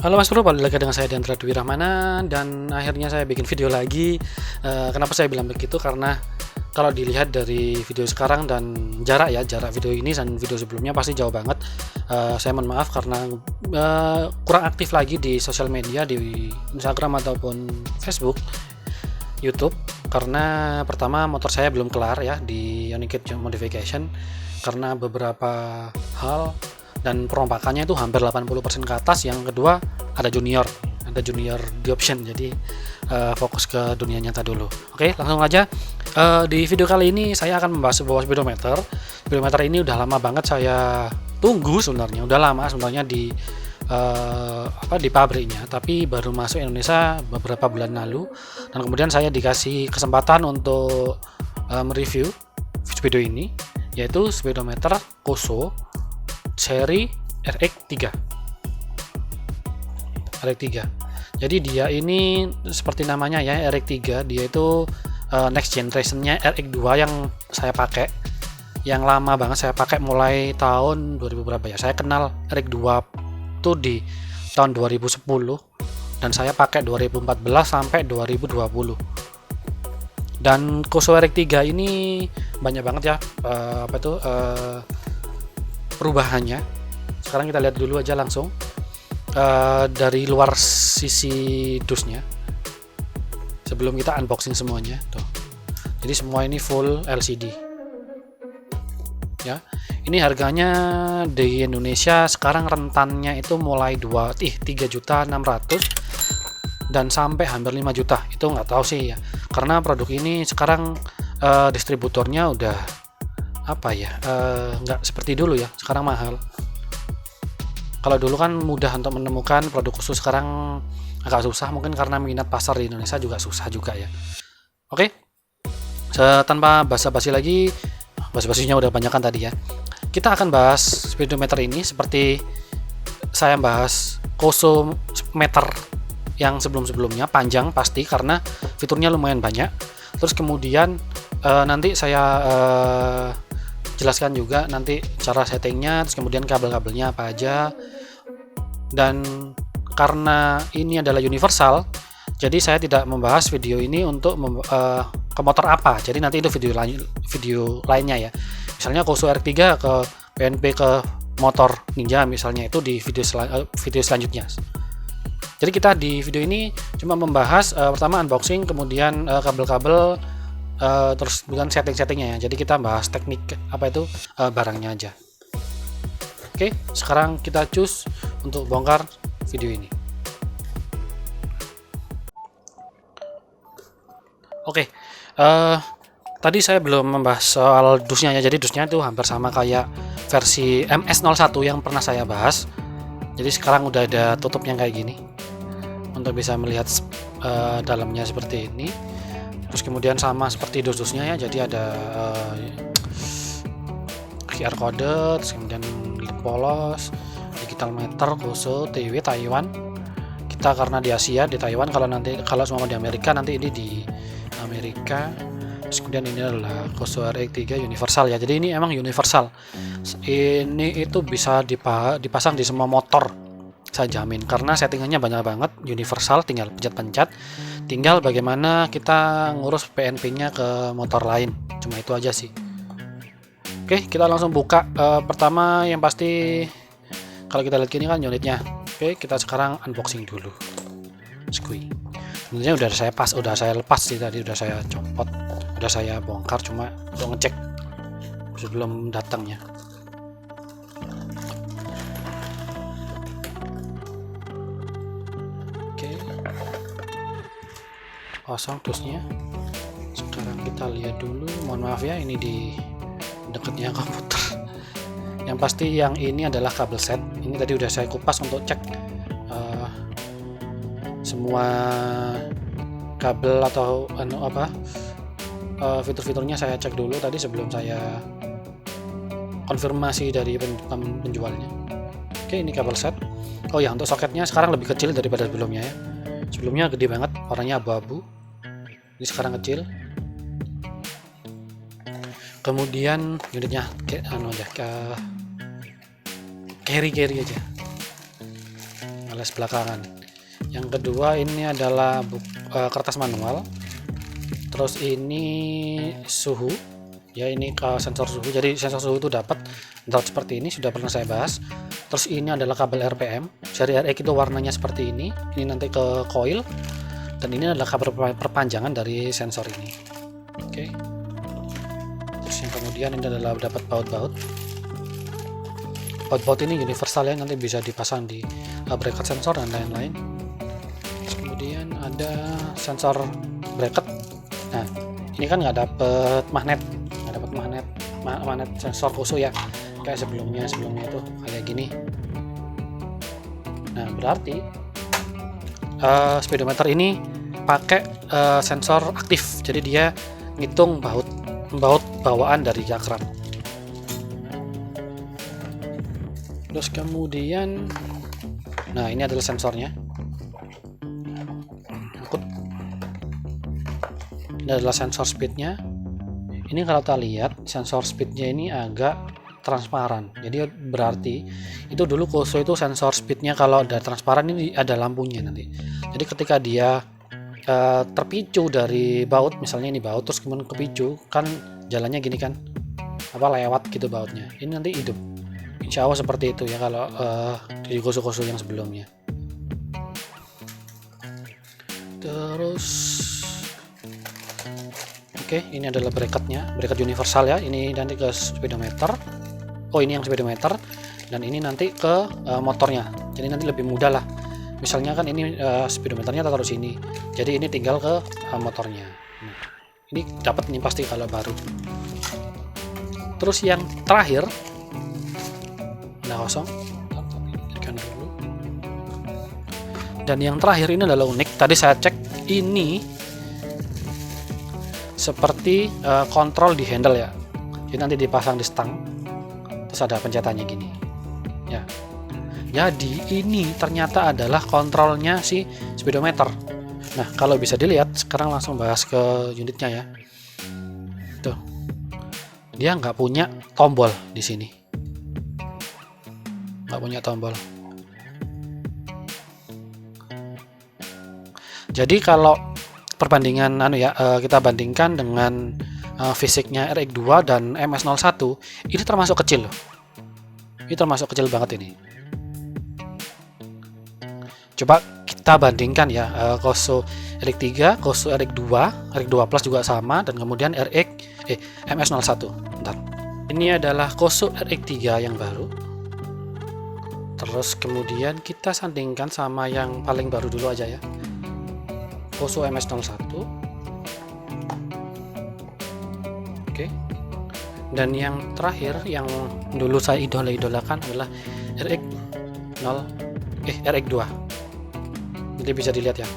Halo Mas Bro, balik lagi dengan saya Dendra Dwi Rahmana, dan akhirnya saya bikin video lagi. Kenapa saya bilang begitu? Karena kalau dilihat dari video sekarang dan jarak video ini dan video sebelumnya pasti jauh banget. Saya mohon maaf karena kurang aktif lagi di sosial media, di Instagram ataupun Facebook, YouTube. Karena pertama motor saya belum kelar ya di Unikit Modification, karena beberapa hal dan perombakannya itu hampir 80% ke atas. Yang kedua ada junior di option, jadi fokus ke dunia nyata dulu. Oke, langsung aja. Di video kali ini saya akan membahas sebuah speedometer. Speedometer ini udah lama banget saya tunggu sebenarnya, udah lama sebenarnya di pabriknya, tapi baru masuk Indonesia beberapa bulan lalu, dan kemudian saya dikasih kesempatan untuk mereview speedo ini, yaitu speedometer Koso seri RX3. Jadi dia ini seperti namanya ya, RX3. Dia itu next generation-nya RX2 yang saya pakai, yang lama banget saya pakai mulai tahun 2000 berapa ya. Saya kenal RX2 itu di tahun 2010 dan saya pakai 2014 sampai 2020. Dan Koso RX3 ini banyak banget ya perubahannya. Sekarang kita lihat dulu aja langsung dari luar sisi dusnya sebelum kita unboxing semuanya tuh. Jadi semua ini full LCD ya. Ini harganya di Indonesia sekarang rentannya itu mulai 3.600.000 dan sampai hampir 5 juta. Itu nggak tahu sih ya, karena produk ini sekarang distributornya udah nggak seperti dulu ya, sekarang mahal. Kalau dulu kan mudah untuk menemukan produk khusus, sekarang agak susah, mungkin karena minat pasar di Indonesia juga susah juga ya. Oke, tanpa basa-basi lagi, basa-basinya udah banyak kan tadi ya, kita akan bahas speedometer ini seperti saya bahas Koso meter yang sebelum-sebelumnya, panjang pasti karena fiturnya lumayan banyak. Terus kemudian nanti saya jelaskan juga nanti cara settingnya, terus kemudian kabel-kabelnya apa aja. Dan karena ini adalah universal, jadi saya tidak membahas video ini untuk ke motor apa. Jadi nanti itu video lainnya ya. Misalnya Koso RX3 ke PNP ke motor Ninja misalnya, itu di video selanjutnya. Jadi kita di video ini cuma membahas pertama unboxing, kemudian kabel-kabel, terus bukan setting-settingnya ya. Jadi kita bahas teknik barangnya aja. Oke, sekarang kita cus untuk bongkar video ini. Oke, tadi saya belum membahas soal dusnya ya. Jadi dusnya itu hampir sama kayak versi MS01 yang pernah saya bahas. Jadi sekarang udah ada tutupnya kayak gini untuk bisa melihat dalamnya seperti ini. Terus kemudian sama seperti dus-dusnya ya, jadi ada QR code, terus kemudian lip polos, digital meter, Koso, TW, Taiwan. Kita karena di Asia, di Taiwan. Kalau semua di Amerika, nanti ini di Amerika. Terus kemudian ini adalah Koso RX3 universal ya. Jadi ini emang universal. Ini itu bisa dipasang di semua motor, saya jamin, karena settingannya banyak banget. Universal, tinggal pencet-pencet, tinggal bagaimana kita ngurus PNP-nya ke motor lain. Cuma itu aja sih. Oke, kita langsung buka. Pertama yang pasti kalau kita lihat gini kan unitnya. Oke, kita sekarang unboxing dulu. Squee. Sebenarnya udah saya lepas sih tadi, udah saya copot, udah saya bongkar, cuma untuk ngecek sebelum datangnya. Oke, kosong dusnya. Sekarang kita lihat dulu. Mohon maaf ya, ini di dekatnya komputer. Yang pasti yang ini adalah kabel set. Ini tadi udah saya kupas untuk cek semua kabel atau fitur-fiturnya saya cek dulu tadi sebelum saya konfirmasi dari penjualnya. Oke, ini kabel set. Oh ya, untuk soketnya sekarang lebih kecil daripada sebelumnya ya. Sebelumnya gede banget, warnanya abu-abu. Ini sekarang kecil. Kemudian unitnya carry aja, alias belakangan. Yang kedua ini adalah kertas manual. Terus ini suhu ya, ini sensor suhu. Jadi sensor suhu itu dapat seperti ini, sudah pernah saya bahas. Terus ini adalah kabel RPM. Seri RX itu warnanya seperti ini nanti ke coil, dan ini adalah kabel perpanjangan dari sensor ini. Oke. Terus yang kemudian ini adalah dapat baut-baut. Baut-baut ini universal ya, nanti bisa dipasang di bracket sensor dan lain-lain. Terus kemudian ada sensor bracket. Nah, ini kan nggak dapet magnet sensor khusus ya, kayak sebelumnya itu kayak gini. Nah, berarti speedometer ini pakai sensor aktif, jadi dia ngitung baut bawaan dari cakram. Terus kemudian, nah ini adalah sensornya. Ini adalah sensor speednya. Ini kalau kita lihat sensor speednya ini agak transparan, jadi berarti itu dulu Koso itu sensor speednya kalau ada transparan ini ada lampunya nanti. Jadi ketika dia terpicu dari baut, misalnya ini baut terus kemudian kepicu kan jalannya gini kan, lewat gitu bautnya, ini nanti hidup. Insya Allah seperti itu ya kalau di Koso-Koso yang sebelumnya. Terus oke, ini adalah bracketnya, bracket universal ya. Ini nanti ke speedometer. Oh, ini yang speedometer, dan ini nanti ke motornya. Jadi nanti lebih mudah lah. Misalnya kan ini speedometernya taruh sini, jadi ini tinggal ke motornya. Nah, ini dapat nih pasti kalau baru. Terus yang terakhir, nah kosong. Dulu. Dan yang terakhir ini adalah unik. Tadi saya cek ini seperti kontrol di handle ya, jadi nanti dipasang di stang, terus ada pencetannya gini ya. Jadi ini ternyata adalah kontrolnya si speedometer. Nah, kalau bisa dilihat sekarang langsung bahas ke unitnya ya. Tuh, dia nggak punya tombol di sini, nggak punya tombol. Jadi kalau perbandingan kita bandingkan dengan fisiknya RX2 dan MS01, ini termasuk kecil loh. Ini termasuk kecil banget ini. Coba kita bandingkan ya, Koso RX3, Koso RX2, RX2 Plus juga sama, dan kemudian MS01. Bentar. Ini adalah Koso RX3 yang baru. Terus kemudian kita sandingkan sama yang paling baru dulu aja ya, Koso MS01. Oke. Dan yang terakhir yang dulu saya idolakan adalah RX2. Jadi bisa dilihat ya,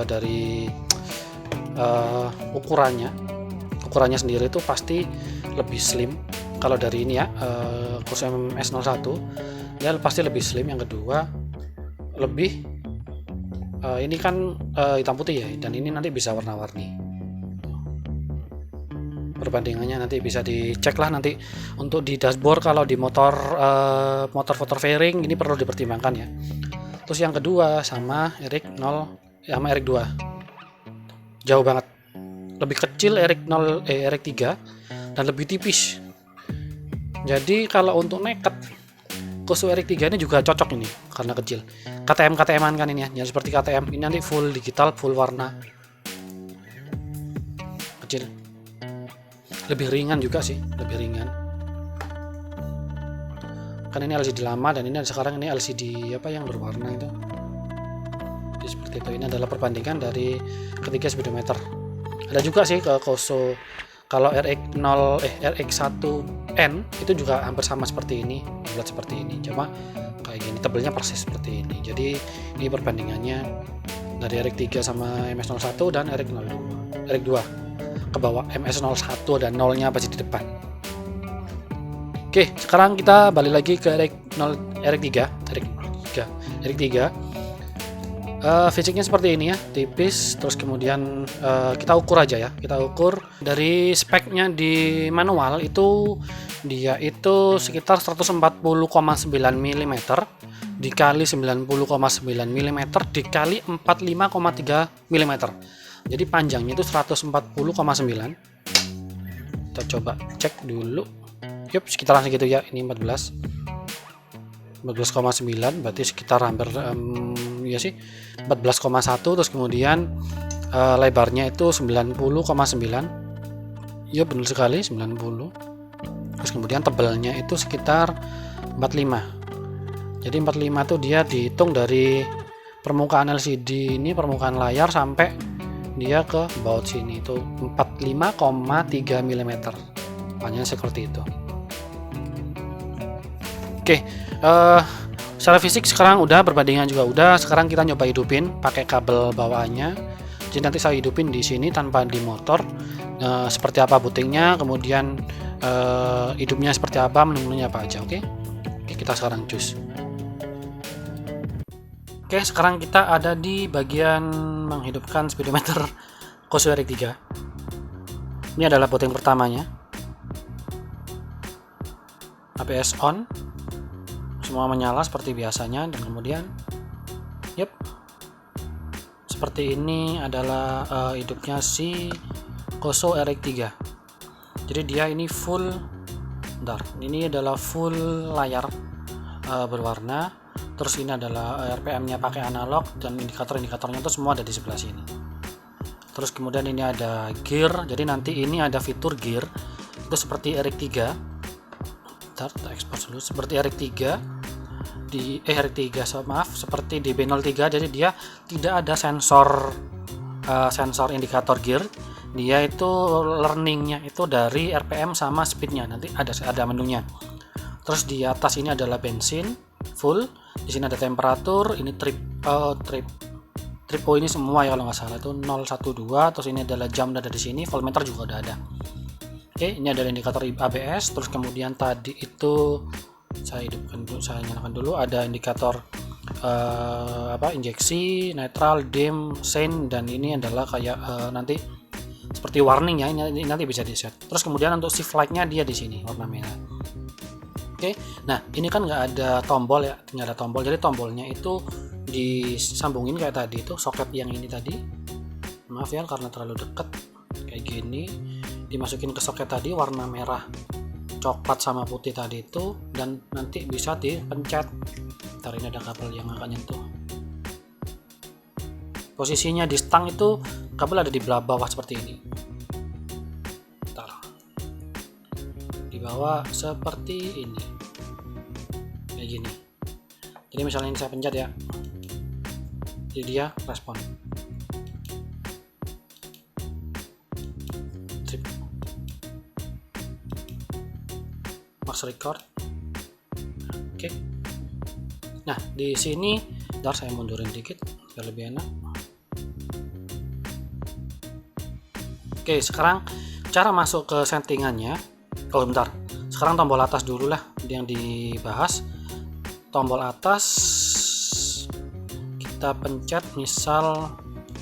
dari ukurannya sendiri itu pasti lebih slim. Kalau dari ini ya, Koso MS01 dia pasti lebih slim. Yang kedua lebih ini kan hitam putih ya, dan ini nanti bisa warna-warni. Perbandingannya nanti bisa dicek lah nanti untuk di dashboard. Kalau di motor fairing ini perlu dipertimbangkan ya. Terus yang kedua sama RX2 jauh banget, lebih kecil RX3 dan lebih tipis. Jadi kalau untuk naked, Koso RX3 ini juga cocok ini karena kecil. KTM-an kan ini ya, seperti KTM. Ini nanti full digital, full warna. Kecil. Lebih ringan juga sih, lebih ringan. Kan ini LCD lama, dan ini sekarang ini LCD yang berwarna itu. Jadi seperti itu. Ini adalah perbandingan dari ketiga speedometer. Ada juga sih ke Koso kalau RX1N itu juga hampir sama seperti ini, bulat seperti ini, cuma kayak gini, tebelnya persis seperti ini. Jadi ini perbandingannya dari RX3 sama MS01 dan RX2 ke bawah. MS01 dan 0-nya pasti di depan. Oke, sekarang kita balik lagi ke RX3. Fisiknya seperti ini ya, tipis. Terus kemudian kita ukur aja ya, kita ukur dari speknya di manual itu dia itu sekitar 140,9 mm dikali 90,9 mm dikali 45,3 mm. Jadi panjangnya itu 140,9. Kita coba cek dulu. Yup, sekitaran segitu ya. Ini 14,9 berarti sekitar hampir ya sih 14,1. Terus kemudian lebarnya itu 90,9. Ya benar sekali 90. Terus kemudian tebalnya itu sekitar 45. Jadi 45 itu dia dihitung dari permukaan LCD ini, permukaan layar sampai dia ke baut sini itu 45,3 mm. Panjangnya seperti itu. Oke, secara fisik sekarang udah, perbandingan juga udah. Sekarang kita nyoba hidupin pakai kabel bawaannya. Jadi nanti saya hidupin di sini tanpa di motor. Seperti apa bootingnya, kemudian hidupnya seperti apa, menu-menunya apa aja. Oke, kita sekarang cus. Oke, sekarang kita ada di bagian menghidupkan speedometer Koso RX3. Ini adalah booting pertamanya. ABS on, semua menyala seperti biasanya, dan kemudian, yep, seperti ini adalah hidupnya si Koso RX3. Jadi dia ini full, ini adalah full layar berwarna. Terus ini adalah RPM-nya pakai analog, dan indikator-indikatornya itu semua ada di sebelah sini. Terus kemudian ini ada gear. Jadi nanti ini ada fitur gear itu seperti RX3. Bentar, kita expose dulu. Seperti RX3 di seperti di B03. Jadi dia tidak ada sensor indikator gear. Dia itu learningnya itu dari RPM sama speednya. Nanti ada menunya. Terus di atas ini adalah bensin full. Di sini ada temperatur, ini tripo ini semua ya kalau nggak salah itu 012. Terus ini adalah jam ada di sini, voltmeter juga udah ada. Oke, ini adalah indikator ABS. Terus kemudian tadi itu saya nyalakan dulu, ada indikator injeksi, netral, dim, sein, dan ini adalah kayak nanti seperti warning ya, ini nanti bisa di set. Terus kemudian untuk shift light-nya dia di sini warna merah. Oke, nah ini kan nggak ada tombol ya, nggak ada tombol. Jadi tombolnya itu disambungin kayak tadi itu, soket yang ini tadi. Maaf ya karena terlalu deket, kayak gini. Dimasukin ke soket tadi warna merah, coklat sama putih tadi itu, dan nanti bisa dipencet. Ntar ini ada kabel yang akan nyentuh. Posisinya di stang itu kabel ada di bawah seperti ini. Di bawah seperti ini, kayak gini. Jadi misalnya ini saya pencet ya, jadi dia respon. Trip. Max record. Oke. Nah di sini, ntar saya mundurin dikit biar lebih enak. Oke, sekarang cara masuk ke settingannya. Oh bentar, sekarang tombol atas dulu lah yang dibahas. Tombol atas kita pencet misal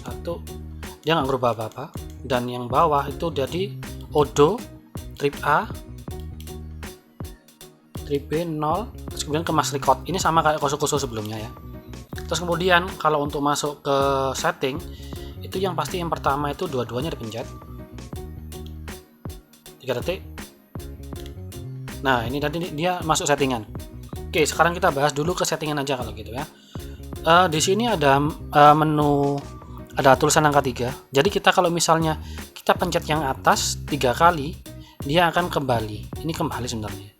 1, dia nggak berubah apa-apa. Dan yang bawah itu jadi Odo, Trip A, Trip B 0. Terus kemudian ke Max Record, ini sama kayak Koso sebelumnya ya. Terus kemudian kalau untuk masuk ke setting itu yang pasti yang pertama itu dua-duanya dipencet 3 detik. Nah ini tadi dia masuk settingan. Oke, sekarang kita bahas dulu ke settingan aja kalau gitu ya. Di sini ada menu, ada tulisan angka 3. Jadi kita kalau misalnya kita pencet yang atas 3 kali, dia akan kembali. Ini kembali sebenarnya.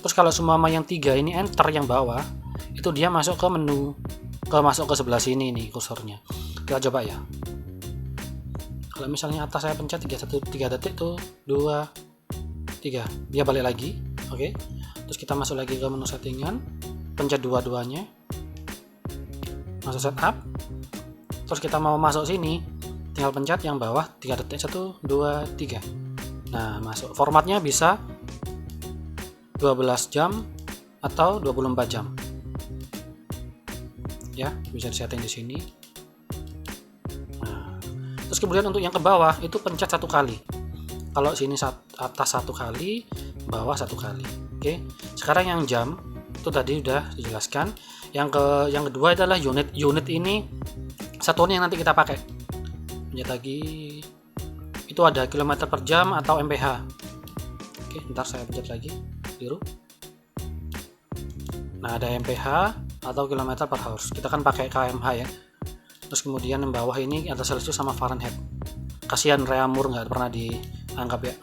Terus kalau semua yang 3 ini enter yang bawah, itu dia masuk ke menu, masuk ke sebelah sini nih kursornya. Kita coba ya. Kalau misalnya atas saya pencet 3 detik tuh 2 3, dia balik lagi. Oke, terus kita masuk lagi ke menu settingan, pencet dua-duanya, masuk setup. Terus kita mau masuk sini, tinggal pencet yang bawah 3 detik 1 2 3. Nah masuk. Formatnya bisa 12 jam atau 24 jam ya, bisa disetting di sini. Nah, terus kemudian untuk yang ke bawah itu pencet 1 kali. Kalau sini atas 1 kali, bawah 1 kali. Oke, sekarang yang jam itu tadi udah dijelaskan. Yang kedua adalah unit. Unit ini satuan yang nanti kita pakai. Lihat lagi, itu ada kilometer per jam atau mph. Oke, ntar saya pencet lagi biru. Nah, ada mph atau kilometer per hours. Kita kan pakai kmh ya. Terus kemudian yang bawah ini ada Celsius sama Fahrenheit. Kasihan Reamur nggak pernah dianggap ya.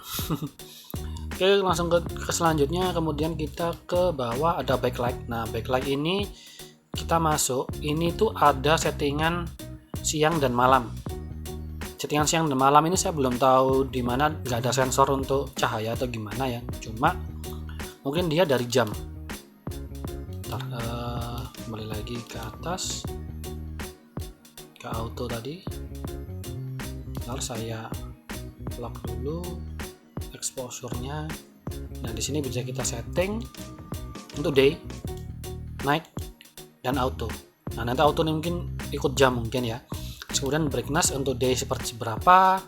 Oke, langsung ke selanjutnya. Kemudian kita ke bawah ada backlight. Nah, backlight ini kita masuk. Ini tuh ada settingan siang dan malam. Settingan siang dan malam ini saya belum tahu di mana, nggak ada sensor untuk cahaya atau gimana ya. Cuma mungkin dia dari jam. Ntar, kembali lagi ke atas, ke auto tadi. Ntar saya lock dulu exposure-nya. Nah, di sini bisa kita setting untuk day, night, dan auto. Nah, nanti auto ini mungkin ikut jam mungkin ya. Kemudian brightness untuk day seperti berapa,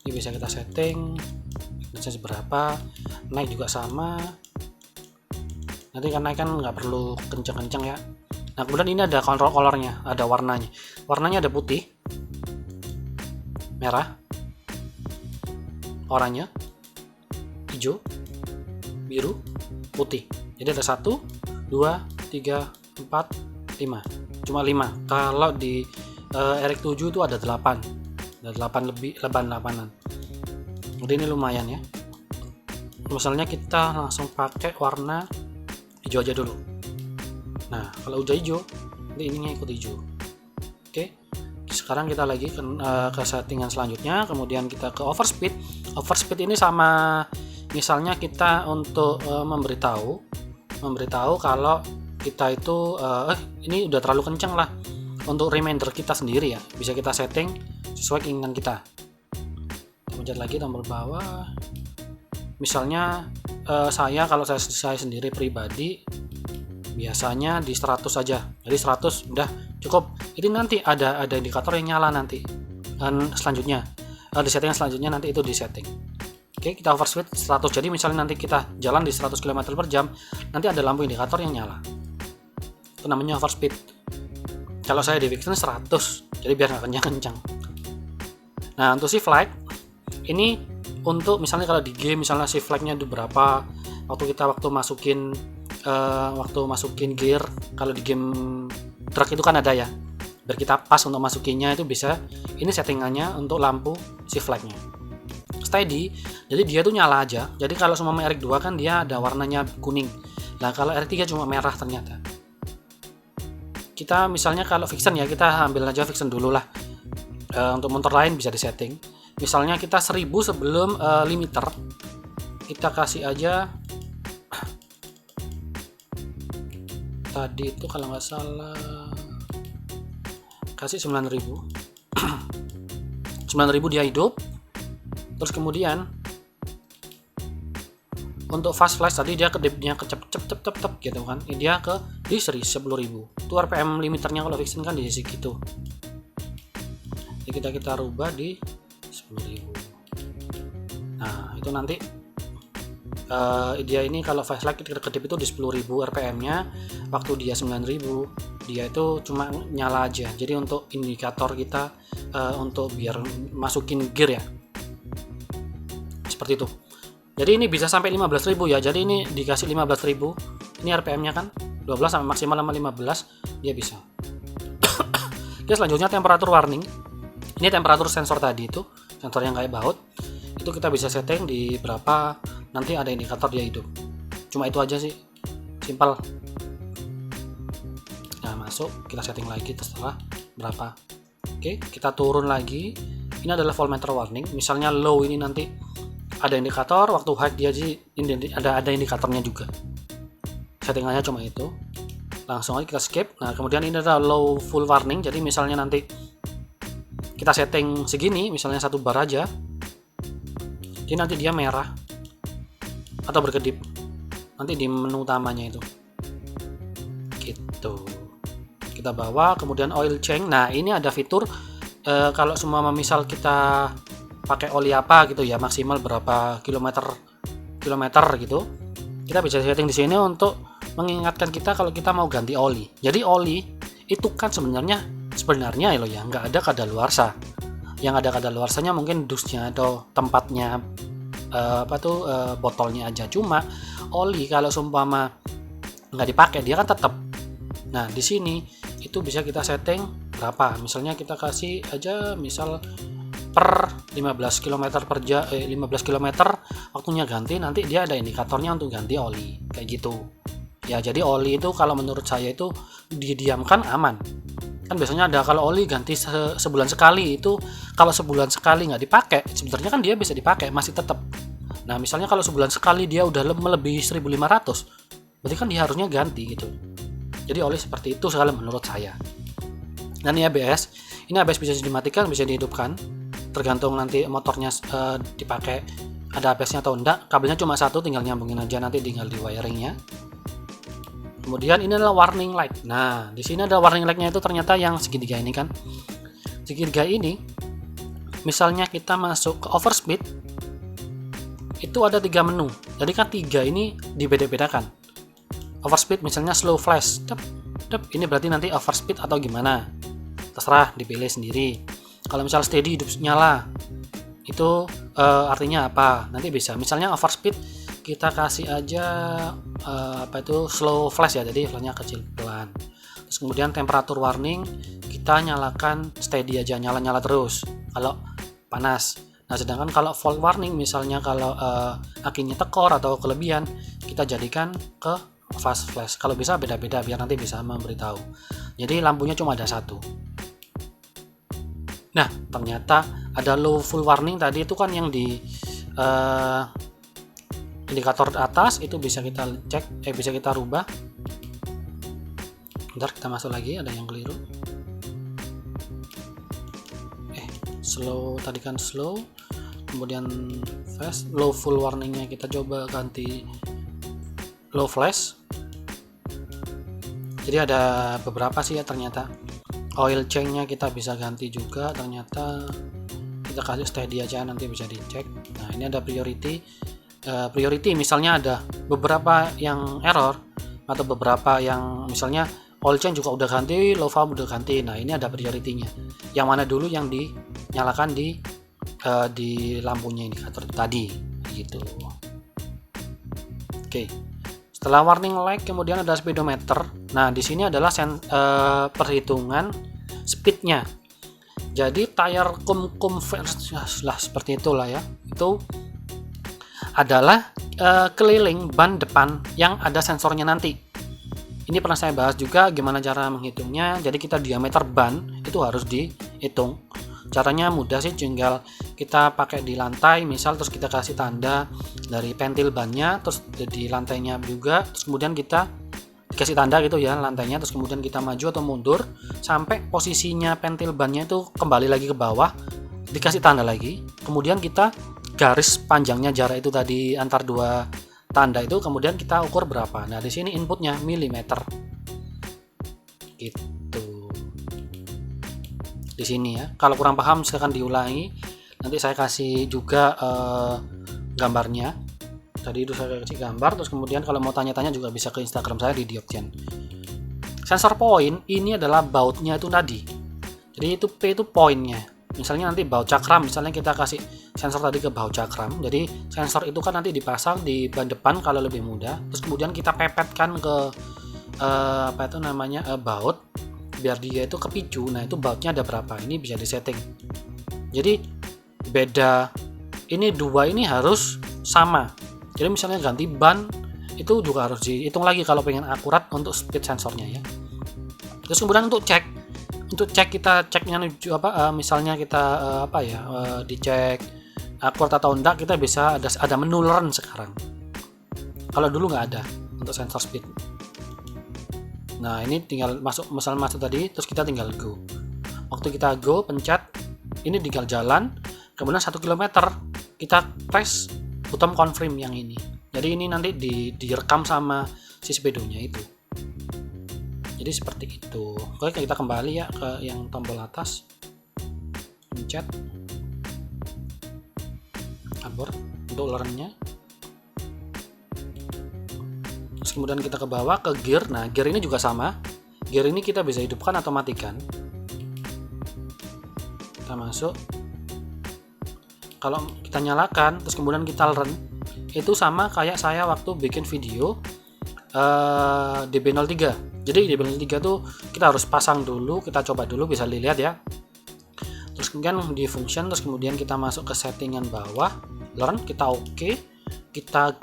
ini bisa kita setting brightness berapa. Night juga sama. Nanti kan naik kan nggak perlu kencang-kencang ya. Nah, kemudian ini ada colornya, ada warnanya. Warnanya ada putih, merah, oranye, hijau, biru, putih. Jadi ada 1, 2, 3, 4, 5. Cuma 5. Kalau di RX 7 itu ada 8. Ada 8 lebih, 8-8an. Jadi ini lumayan ya. Misalnya kita langsung pakai warna hijau aja dulu. Nah, kalau udah hijau, nanti ininya ikut hijau. Oke. Sekarang kita lagi ke settingan selanjutnya. Kemudian kita ke overspeed. Overspeed ini sama misalnya kita untuk memberitahu kalau kita itu ini udah terlalu kencang lah. Untuk reminder kita sendiri ya, bisa kita setting sesuai keinginan kita. Pencet lagi tombol bawah. Misalnya kalau saya sendiri pribadi biasanya di 100 saja. Jadi 100 udah cukup. Ini nanti ada indikator yang nyala nanti. Dan selanjutnya di settingan selanjutnya nanti itu di setting. Oke, kita overspeed 100. Jadi misalnya nanti kita jalan di 100 km per jam, nanti ada lampu indikator yang nyala. Itu namanya overspeed. Kalau saya di Vixen 100, jadi biar nggak kencang-kencang. Nah, untuk shift flag ini untuk misalnya kalau di game misalnya shift flagnya itu berapa waktu masukin gear. Kalau di game truck itu kan ada ya, biar kita pas untuk masukinnya itu bisa. Ini settingannya untuk lampu shift flagnya steady, jadi dia tuh nyala aja. Jadi kalau semua RX 2 kan dia ada warnanya kuning. Nah, kalau RX 3 cuma merah ternyata. Kita misalnya kalau Vixen ya, kita ambil aja Vixen dulu lah. Untuk motor lain bisa disetting. Misalnya kita 1000 sebelum limiter, kita kasih aja tadi itu kalau nggak salah kasih 9000. 9000 dia hidup. Terus kemudian untuk fast flash tadi dia kedipnya kecep gitu kan. Ini dia di 10.000. Itu RPM limiternya kalau Vixen kan di segitu. Jadi kita rubah di 10.000. Nah, itu nanti dia ini kalau fast flash kedip itu di 10.000 RPM-nya. Waktu dia 9.000, dia itu cuma nyala aja. Jadi untuk indikator kita untuk biar masukin gear ya. Seperti itu. Jadi ini bisa sampai 15.000 ya. Jadi ini dikasih 15.000. Ini RPM-nya kan 12 sampai maksimal 15 dia bisa. Oke, selanjutnya temperatur warning. Ini temperatur sensor tadi itu, sensor yang kayak baut. Itu kita bisa setting di berapa, nanti ada indikator dia hidup. Cuma itu aja sih. Simpel. Nah, masuk, kita setting lagi terserah berapa. Oke, kita turun lagi. Ini adalah voltmeter warning. Misalnya low ini nanti ada indikator, waktu high dia ada indikatornya juga. Settingannya cuma itu. Langsung aja kita skip. Nah, kemudian ini adalah low full warning. Jadi misalnya nanti kita setting segini, misalnya 1 bar aja. Jadi nanti dia merah atau berkedip. Nanti di menu utamanya itu. Gitu. Kita bawa, kemudian oil change. Nah, ini ada fitur kalau semua misal kita pakai oli apa gitu ya, maksimal berapa kilometer gitu, kita bisa setting di sini untuk mengingatkan kita kalau kita mau ganti oli. Jadi oli itu kan sebenarnya loh ya, nggak ada kadaluarsa. Yang ada kadaluarsanya mungkin dusnya atau tempatnya botolnya aja. Cuma oli kalau seumpama nggak dipakai dia kan tetap. Nah di sini itu bisa kita setting berapa, misalnya kita kasih aja misal per 15 km per jam 15 km waktunya ganti, nanti dia ada indikatornya untuk ganti oli kayak gitu ya. Jadi oli itu kalau menurut saya itu didiamkan aman kan. Biasanya ada kalau oli ganti sebulan sekali, itu kalau sebulan sekali nggak dipakai sebenarnya kan dia bisa dipakai masih tetap. Nah misalnya kalau sebulan sekali dia udah melebihi 1500, berarti kan dia harusnya ganti gitu. Jadi oli seperti itu sekali menurut saya. Dan ini ABS bisa dimatikan bisa dihidupkan, tergantung nanti motornya dipakai ada ABS-nya atau enggak. Kabelnya cuma satu, tinggal nyambungin aja, nanti tinggal di wiringnya. Kemudian ini adalah warning light. Nah di sini ada warning lightnya, itu ternyata yang segitiga ini kan. Segitiga ini misalnya kita masuk ke overspeed itu ada 3 menu. Jadi kan 3 ini dibeda-bedakan. Overspeed misalnya slow flash, ini berarti nanti overspeed atau gimana, terserah dipilih sendiri. Kalau misal steady hidup nyala itu artinya apa, nanti bisa. Misalnya overspeed kita kasih aja slow flash ya, jadi flashnya kecil pelan. Terus kemudian temperatur warning kita nyalakan steady aja, nyala-nyala terus kalau panas. Nah sedangkan kalau fault warning misalnya kalau akinya tekor atau kelebihan, kita jadikan ke fast flash. Kalau bisa beda-beda biar nanti bisa memberitahu. Jadi lampunya cuma ada satu. Nah ternyata ada low full warning tadi itu kan yang di indikator atas itu bisa kita cek, bisa kita rubah. Bentar kita masuk lagi, ada yang keliru. Slow tadi kan slow, kemudian fast. Low full warningnya kita coba ganti low flash. Jadi ada beberapa sih ya ternyata. Oil change-nya kita bisa ganti juga, ternyata kita kasih steady aja, nanti bisa dicek. Nah ini ada priority. Priority misalnya ada beberapa yang error atau beberapa yang misalnya oil change juga udah ganti, low valve udah ganti. Nah ini ada priority-nya. Yang mana dulu yang dinyalakan di lampunya indikator tadi gitu. Oke. Setelah warning light kemudian ada speedometer. Nah di sini adalah perhitungan speednya. Jadi tire conversion lah seperti itulah ya. Itu adalah keliling ban depan yang ada sensornya nanti. Ini pernah saya bahas juga gimana cara menghitungnya. Jadi kita diameter ban itu harus dihitung. Caranya mudah sih, tinggal kita pakai di lantai misal, terus kita kasih tanda dari pentil bannya, terus di lantainya juga, terus kemudian kita dikasih tanda gitu ya lantainya, terus kemudian kita maju atau mundur sampai posisinya pentil bannya itu kembali lagi ke bawah, dikasih tanda lagi, kemudian kita garis panjangnya jarak itu tadi antar dua tanda itu, kemudian kita ukur berapa. Nah di sini inputnya milimeter gitu. Di sini ya, kalau kurang paham silakan diulangi, nanti saya kasih juga gambarnya. Tadi itu saya kasih gambar, terus kemudian kalau mau tanya-tanya juga bisa ke Instagram saya di Dioptian. Sensor point ini adalah bautnya itu tadi, jadi itu P itu poinnya. Misalnya nanti baut cakram, misalnya kita kasih sensor tadi ke baut cakram, jadi sensor itu kan nanti dipasang di ban depan kalau lebih mudah, terus kemudian kita pepetkan ke baut biar dia itu kepicu. Nah itu bautnya ada berapa, ini bisa disetting. Jadi beda, ini dua ini harus sama. Jadi misalnya ganti ban itu juga harus dihitung lagi kalau pengen akurat untuk speed sensornya ya. Terus kemudian untuk cek kita ceknya misalnya kita dicek akurat atau enggak, kita bisa ada menu learn sekarang. Kalau dulu nggak ada untuk sensor speed. Nah ini tinggal masuk tadi, terus kita tinggal go. Waktu kita go pencet, ini tinggal jalan, kemudian 1 km kita press button confirm yang ini. Jadi ini nanti direkam sama si speedonya itu. Jadi seperti itu. Oke, kita kembali ya ke yang tombol atas, pencet abort untuk learn-nya. Terus kemudian kita ke bawah ke gear. Nah, gear ini juga sama. Gear ini kita bisa hidupkan atau matikan. Kita masuk. Kalau kita nyalakan, terus kemudian kita run, itu sama kayak saya waktu bikin video DB03. Jadi DB03 tuh kita harus pasang dulu, kita coba dulu, bisa dilihat ya. Terus kemudian di function, terus kemudian kita masuk ke settingan bawah, learn, kita oke, kita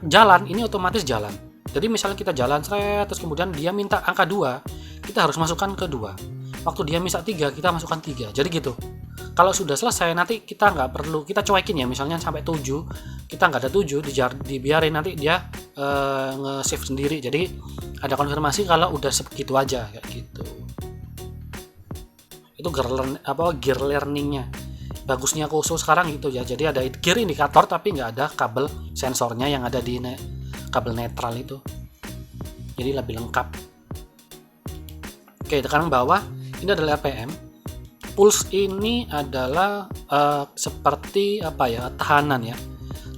jalan, ini otomatis jalan. Jadi misalnya kita jalan terus kemudian dia minta angka 2, kita harus masukkan ke 2. Waktu dia minta 3, kita masukkan 3. Jadi gitu. Kalau sudah selesai nanti kita nggak perlu, kita cuekin ya, misalnya sampai 7 kita nggak ada 7, dibiarin, nanti dia nge-save sendiri. Jadi ada konfirmasi kalau udah segitu aja kayak gitu. Itu gear learningnya. Bagusnya Koso sekarang gitu ya, jadi ada gear indikator tapi nggak ada kabel sensornya yang ada di kabel netral itu, jadi lebih lengkap. Oke, tekan bawah, ini adalah RPM. Pulse ini adalah seperti apa ya, tahanan ya.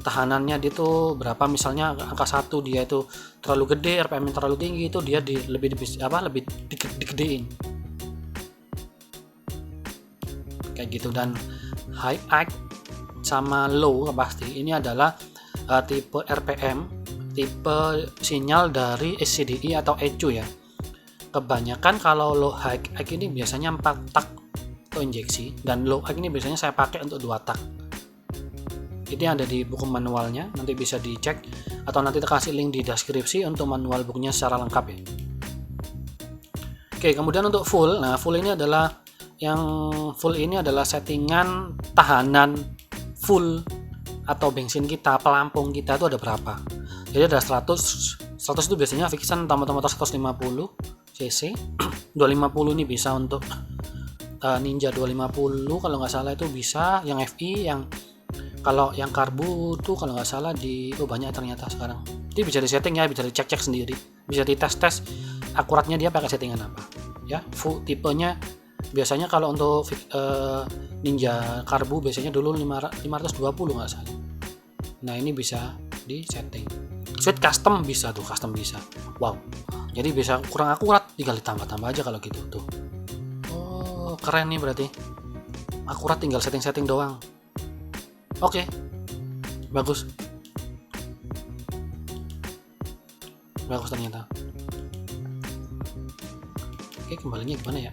Tahanannya itu berapa, misalnya angka 1 dia itu terlalu gede, RPM yang terlalu tinggi, itu dia lebih digedein. Kayak gitu. Dan high sama low pasti ini adalah tipe RPM, tipe sinyal dari SCDI atau ECU ya. Kebanyakan kalau low high ini biasanya 4 tak atau injeksi, dan low high ini biasanya saya pakai untuk 2 tak. Ini ada di buku manualnya, nanti bisa dicek atau nanti kasih link di deskripsi untuk manual bukunya secara lengkap ya. Oke, kemudian untuk full, nah full ini adalah settingan tahanan full atau bensin kita, pelampung kita itu ada berapa. Jadi ada 100 itu biasanya fixan motor 150 cc. 250 ini bisa untuk Ninja 250 kalau nggak salah, itu bisa yang FI, yang kalau yang karbu tuh kalau nggak salah banyak ternyata sekarang. Jadi bisa disetting ya, bisa dicek sendiri, bisa dites akuratnya dia pakai settingan apa ya. Full tipenya biasanya kalau untuk Ninja karbu biasanya dulu 520 nggak salah. Nah ini bisa di setting. Switch custom bisa. Wow, jadi bisa kurang akurat, tinggal ditambah aja kalau gitu tuh. Oh keren nih, berarti akurat, tinggal setting doang. Oke, bagus ternyata. Oke, kembalinya gimana ya?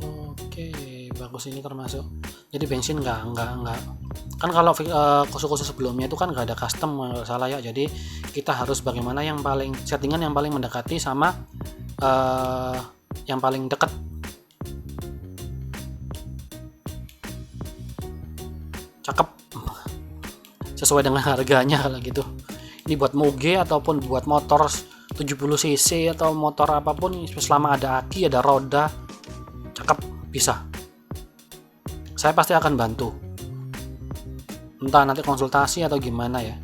Oke, bagus, ini termasuk. Jadi bensin enggak. Kan kalau Koso sebelumnya itu kan nggak ada custom, nggak salah ya. Jadi kita harus bagaimana settingan yang paling mendekati sama yang paling dekat. Cakep, sesuai dengan harganya kalau gitu. Ini buat moge ataupun buat motor 70 cc atau motor apapun, selama ada aki, ada roda, cakep, bisa. Saya pasti akan bantu, entah nanti konsultasi atau gimana ya.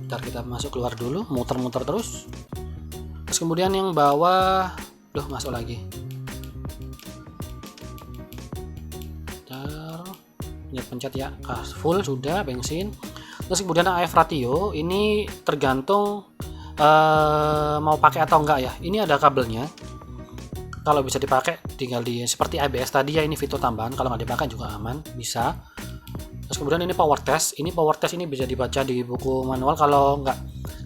Ntar kita masuk keluar dulu, muter-muter terus kemudian yang bawah masuk lagi. Pencet ya, full sudah bensin. Terus kemudian AF ratio ini tergantung mau pakai atau enggak ya. Ini ada kabelnya, kalau bisa dipakai tinggal seperti ABS tadi ya, ini fitur tambahan, kalau nggak dipakai juga aman, bisa. Terus kemudian ini power test ini bisa dibaca di buku manual, kalau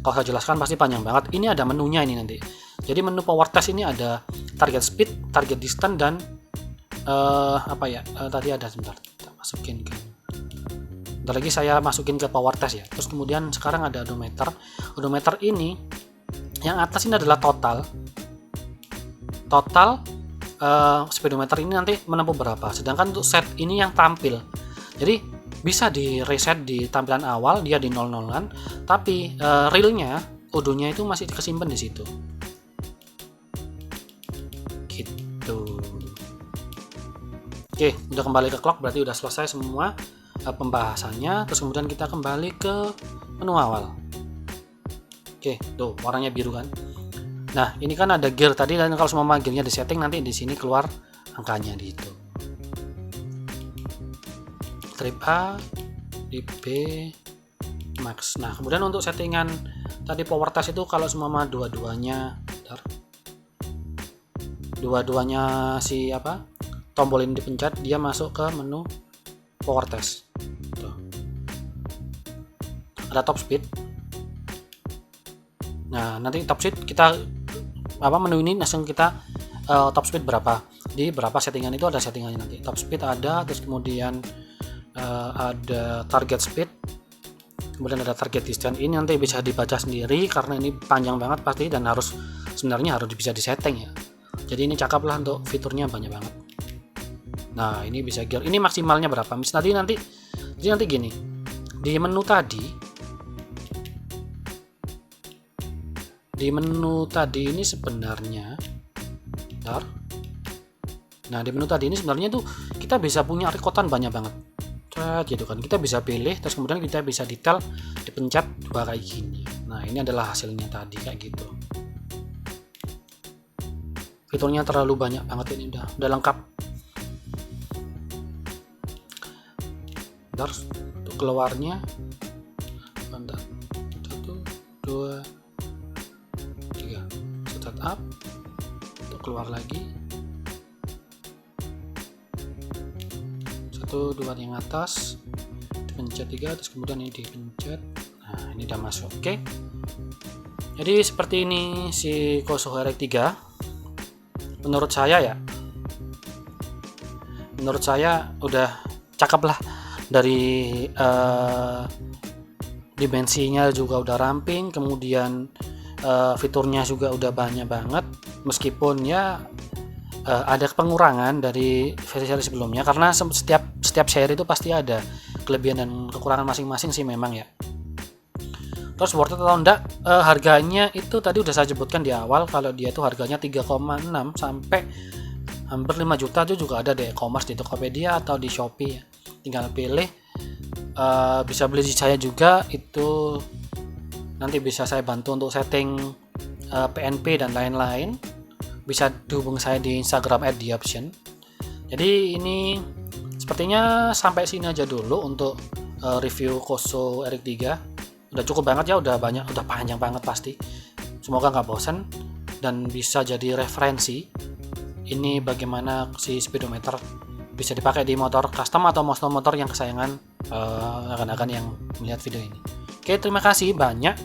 saya jelaskan pasti panjang banget. Ini ada menunya ini nanti. Jadi menu power test ini ada target speed, target distance, dan tadi ada, sebentar kita masukin ke. Bentar lagi saya masukin ke power test ya. Terus kemudian sekarang ada odometer. Odometer ini yang atas ini adalah total speedometer ini nanti menempuh berapa. Sedangkan untuk set ini yang tampil. Jadi bisa di reset di tampilan awal dia di 00-an, tapi realnya odonya itu masih kesimpan di situ. Gitu. Oke, udah kembali ke clock, berarti udah selesai semua pembahasannya. Terus kemudian kita kembali ke menu awal. Oke, tuh warnanya biru kan. Nah, ini kan ada gear tadi, dan kalau semua gearnya di setting nanti di sini keluar angkanya di itu. strip A, di B max. Nah kemudian untuk settingan tadi power test itu kalau semua dua-duanya si tombol ini dipencet, dia masuk ke menu power test. Tuh. Ada top speed. Nah nanti top speed kita menu ini langsung kita top speed berapa, di berapa settingan itu ada settingannya nanti. Top speed ada, terus kemudian ada target speed, kemudian ada target distance. Ini nanti bisa dibaca sendiri karena ini panjang banget pasti, dan sebenarnya harus bisa disetting ya. Jadi ini cakep lah, untuk fiturnya banyak banget. Nah ini bisa gear, ini maksimalnya berapa, misalnya nanti gini, di menu tadi ini sebenarnya nah di menu tadi ini sebenarnya tuh kita bisa punya rekotan banyak banget gitu kan. Kita bisa pilih, terus kemudian kita bisa detail, dipencet dua kayak gini. Nah ini adalah hasilnya tadi kayak gitu. Fiturnya terlalu banyak banget, ini udah lengkap. Terus untuk keluarnya 1, 2, 3, set up, untuk keluar lagi 1, 2 yang atas, dipencet 3, terus kemudian ini dipencet. Nah ini udah masuk. Oke. Jadi seperti ini si Koso RX 3. Menurut saya udah cakep lah, dari dimensinya juga udah ramping, kemudian fiturnya juga udah banyak banget, meskipun ya ada pengurangan dari versi sebelumnya, karena setiap seri itu pasti ada kelebihan dan kekurangan masing-masing sih memang ya. Terus worth it atau enggak, harganya itu tadi udah saya sebutkan di awal, kalau dia itu harganya 3,6 sampai hampir 5 juta itu juga ada di e-commerce, di Tokopedia atau di Shopee ya. Tinggal pilih, bisa beli di saya juga, itu nanti bisa saya bantu untuk setting PNP dan lain-lain. Bisa dihubung saya di Instagram @theoption. Jadi ini sepertinya sampai sini aja dulu untuk review Koso RX 3. Udah cukup banget ya, udah panjang banget pasti. Semoga nggak bosan dan bisa jadi referensi ini bagaimana si speedometer bisa dipakai di motor custom atau motor yang kesayangan rekan-rekan yang melihat video ini. Oke, terima kasih banyak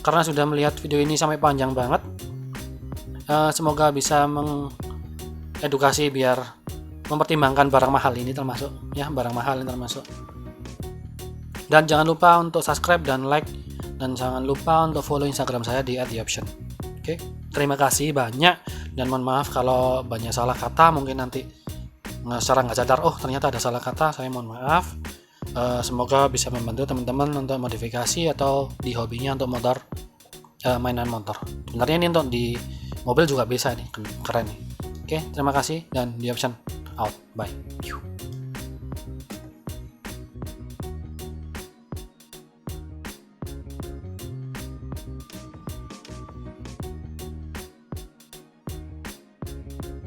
karena sudah melihat video ini sampai panjang banget. Semoga bisa mengedukasi biar mempertimbangkan barang mahal ini termasuk. Dan jangan lupa untuk subscribe dan like, dan jangan lupa untuk follow Instagram saya di @theoption. Oke, terima kasih banyak, dan mohon maaf kalau banyak salah kata, mungkin nanti secara nggak sadar ternyata ada salah kata, saya mohon maaf. Semoga bisa membantu teman-teman untuk modifikasi atau di hobinya untuk motor, mainan motor. Sebenarnya ini untuk di mobil juga bisa nih, keren nih. Oke, terima kasih, dan theoption out, bye.